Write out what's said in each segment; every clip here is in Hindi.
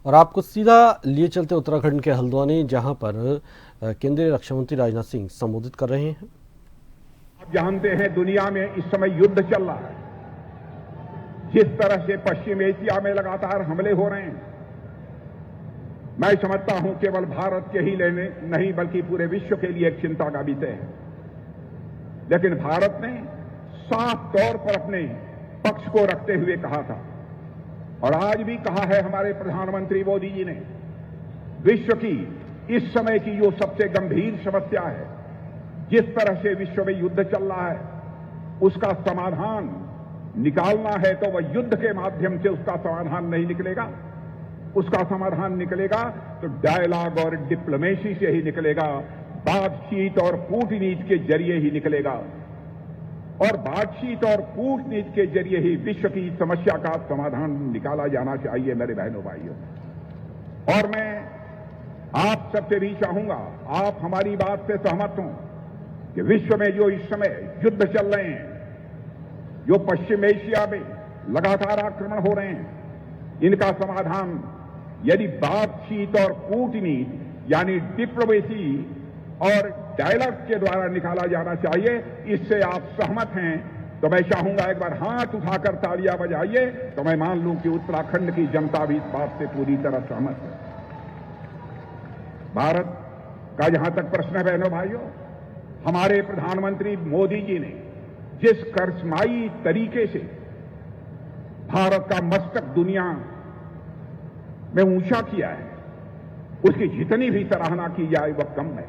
और आपको सीधा लिए चलते उत्तराखंड के हल्द्वानी, जहां पर केंद्रीय रक्षा मंत्री राजनाथ सिंह संबोधित कर रहे हैं। आप जानते हैं दुनिया में इस समय युद्ध चल रहा है। जिस तरह से पश्चिम एशिया में लगातार हमले हो रहे हैं, मैं समझता हूं केवल भारत के ही लेने नहीं बल्कि पूरे विश्व के लिए एक चिंता का विषय है। लेकिन भारत ने साफ तौर पर अपने पक्ष को रखते हुए कहा था और आज भी कहा है हमारे प्रधानमंत्री मोदी जी ने, विश्व की इस समय की जो सबसे गंभीर समस्या है, जिस तरह से विश्व में युद्ध चल रहा है, उसका समाधान निकालना है तो वह युद्ध के माध्यम से उसका समाधान नहीं निकलेगा। उसका समाधान निकलेगा तो डायलॉग और डिप्लोमेसी से ही निकलेगा, बातचीत और कूटनीति के जरिए ही निकलेगा। और बातचीत और कूटनीति के जरिए ही विश्व की समस्या का समाधान निकाला जाना चाहिए मेरे बहनों भाइयों। और मैं आप सबसे भी चाहूंगा, आप हमारी बात से सहमत हों कि विश्व में जो इस समय युद्ध चल रहे हैं, जो पश्चिम एशिया में लगातार आक्रमण हो रहे हैं, इनका समाधान यदि बातचीत और कूटनीति यानी डिप्लोमेसी और डायलॉग के द्वारा निकाला जाना चाहिए। इससे आप सहमत हैं तो मैं चाहूंगा एक बार हाथ उठाकर तालियां बजाइए, तो मैं मान लूं कि उत्तराखंड की जनता भी इस बात से पूरी तरह सहमत है। भारत का जहां तक प्रश्न है बहनों भाइयों, हमारे प्रधानमंत्री मोदी जी ने जिस करिश्माई तरीके से भारत का मस्तक दुनिया में ऊंचा किया है, उसकी जितनी भी सराहना की जाए वह कम है।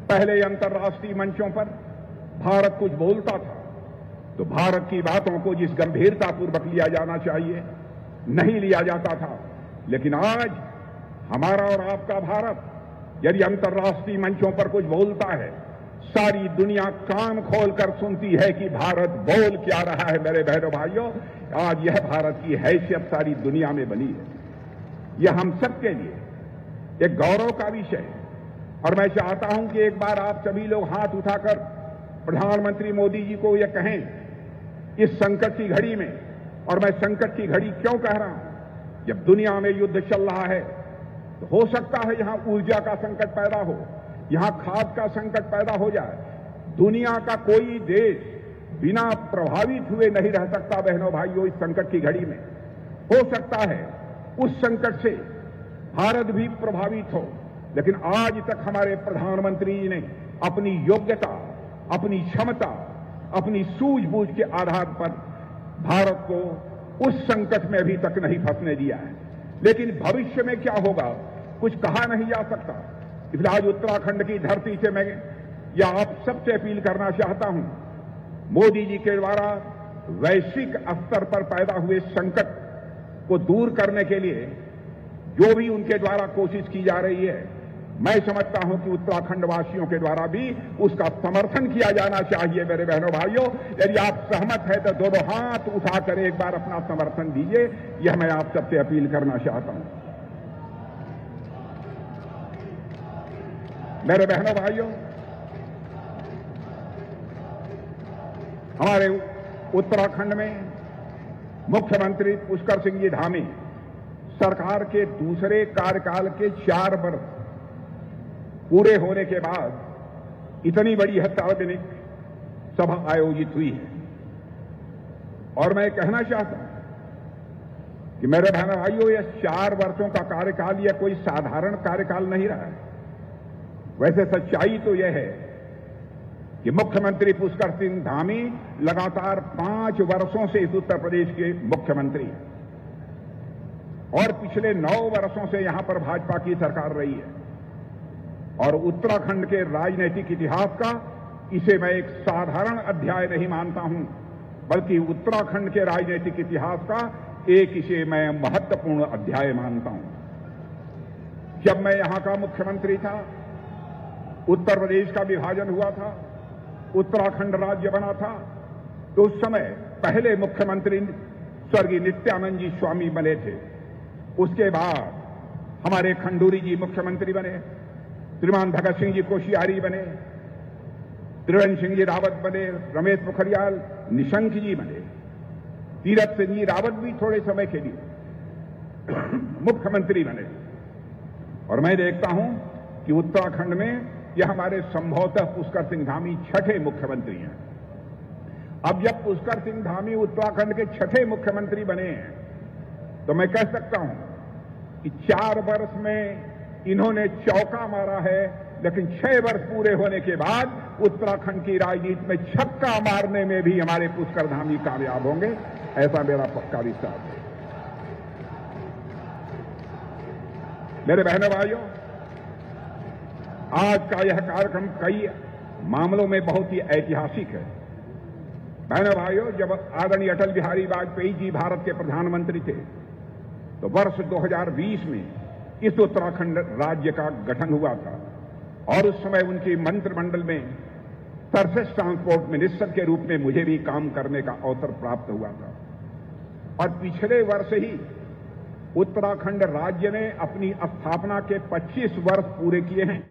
पहले अंतर्राष्ट्रीय मंचों पर भारत कुछ बोलता था तो भारत की बातों को जिस गंभीरतापूर्वक लिया जाना चाहिए नहीं लिया जाता था। लेकिन आज हमारा और आपका भारत यदि अंतर्राष्ट्रीय मंचों पर कुछ बोलता है, सारी दुनिया कान खोलकर सुनती है कि भारत बोल क्या रहा है। मेरे बहनों भाइयों, आज यह भारत की हैसियत सारी दुनिया में बनी है। यह हम सबके लिए एक गौरव का विषय है। और मैं चाहता हूं कि एक बार आप सभी लोग हाथ उठाकर प्रधानमंत्री मोदी जी को यह कहें इस संकट की घड़ी में। और मैं संकट की घड़ी क्यों कह रहा हूं, जब दुनिया में युद्ध चल रहा है तो हो सकता है यहां ऊर्जा का संकट पैदा हो, यहां खाद का संकट पैदा हो जाए। दुनिया का कोई देश बिना प्रभावित हुए नहीं रह सकता बहनों भाइयों इस संकट की घड़ी में। हो सकता है उस संकट से भारत भी प्रभावित हो, लेकिन आज तक हमारे प्रधानमंत्री जी ने अपनी योग्यता, अपनी क्षमता, अपनी सूझबूझ के आधार पर भारत को उस संकट में अभी तक नहीं फंसने दिया है। लेकिन भविष्य में क्या होगा कुछ कहा नहीं जा सकता। इसलिए आज उत्तराखंड की धरती से मैं या आप सबसे अपील करना चाहता हूं, मोदी जी के द्वारा वैश्विक स्तर पर पैदा हुए संकट को दूर करने के लिए जो भी उनके द्वारा कोशिश की जा रही है, मैं समझता हूं कि उत्तराखंड वासियों के द्वारा भी उसका समर्थन किया जाना चाहिए। मेरे बहनों भाइयों, यदि आप सहमत हैं तो दोनों हाथ उठाकर एक बार अपना समर्थन दीजिए। यह मैं आप सबसे अपील करना चाहता हूं। मेरे बहनों भाइयों, हमारे उत्तराखंड में मुख्यमंत्री पुष्कर सिंह जी धामी सरकार के दूसरे कार्यकाल के 4 वर्ष पूरे होने के बाद इतनी बड़ी सार्वजनिक सभा आयोजित हुई है। और मैं कहना चाहता हूं कि मेरे बहनों भाइयों, यह 4 वर्षों का कार्यकाल यह कोई साधारण कार्यकाल नहीं रहा है। वैसे सच्चाई तो यह है कि मुख्यमंत्री पुष्कर सिंह धामी लगातार 5 वर्षों से इस उत्तर प्रदेश के मुख्यमंत्री हैं और पिछले 9 वर्षों से यहां पर भाजपा की सरकार रही है। और उत्तराखंड के राजनीतिक इतिहास का इसे मैं एक साधारण अध्याय नहीं मानता हूं, बल्कि उत्तराखंड के राजनीतिक इतिहास का एक इसे मैं महत्वपूर्ण अध्याय मानता हूं। जब मैं यहां का मुख्यमंत्री था, उत्तर प्रदेश का विभाजन हुआ था, उत्तराखंड राज्य बना था, तो उस समय पहले मुख्यमंत्री स्वर्गीय नित्यानंद जी स्वामी बने थे। उसके बाद हमारे खंडूरी जी मुख्यमंत्री बने, श्रीमान भगत सिंह जी कोश्यारी बने, त्रिवेंद्र सिंह जी रावत बने, रमेश पोखरियाल निशंक जी बने, तीरथ सिंह जी रावत भी थोड़े समय के लिए मुख्यमंत्री बने। और मैं देखता हूं कि उत्तराखंड में यह हमारे संभवतः पुष्कर सिंह धामी छठे मुख्यमंत्री हैं। अब जब पुष्कर सिंह धामी उत्तराखंड के छठे मुख्यमंत्री बने हैं तो मैं कह सकता हूं कि 4 वर्ष में इन्होंने चौका मारा है, लेकिन 6 वर्ष पूरे होने के बाद उत्तराखंड की राजनीति में छक्का मारने में भी हमारे पुष्कर धामी कामयाब होंगे, ऐसा मेरा पक्का विश्वास है। मेरे बहनों भाइयों, आज का यह कार्यक्रम कई मामलों में बहुत ही ऐतिहासिक है। बहनों भाइयों, जब आदरणीय अटल बिहारी वाजपेयी जी भारत के प्रधानमंत्री थे तो वर्ष 2020 में इस उत्तराखंड राज्य का गठन हुआ था और उस समय उनके मंत्रिमंडल में सर्फेस ट्रांसपोर्ट मिनिस्टर के रूप में मुझे भी काम करने का अवसर प्राप्त हुआ था। और पिछले वर्ष ही उत्तराखंड राज्य ने अपनी स्थापना के 25 वर्ष पूरे किए हैं।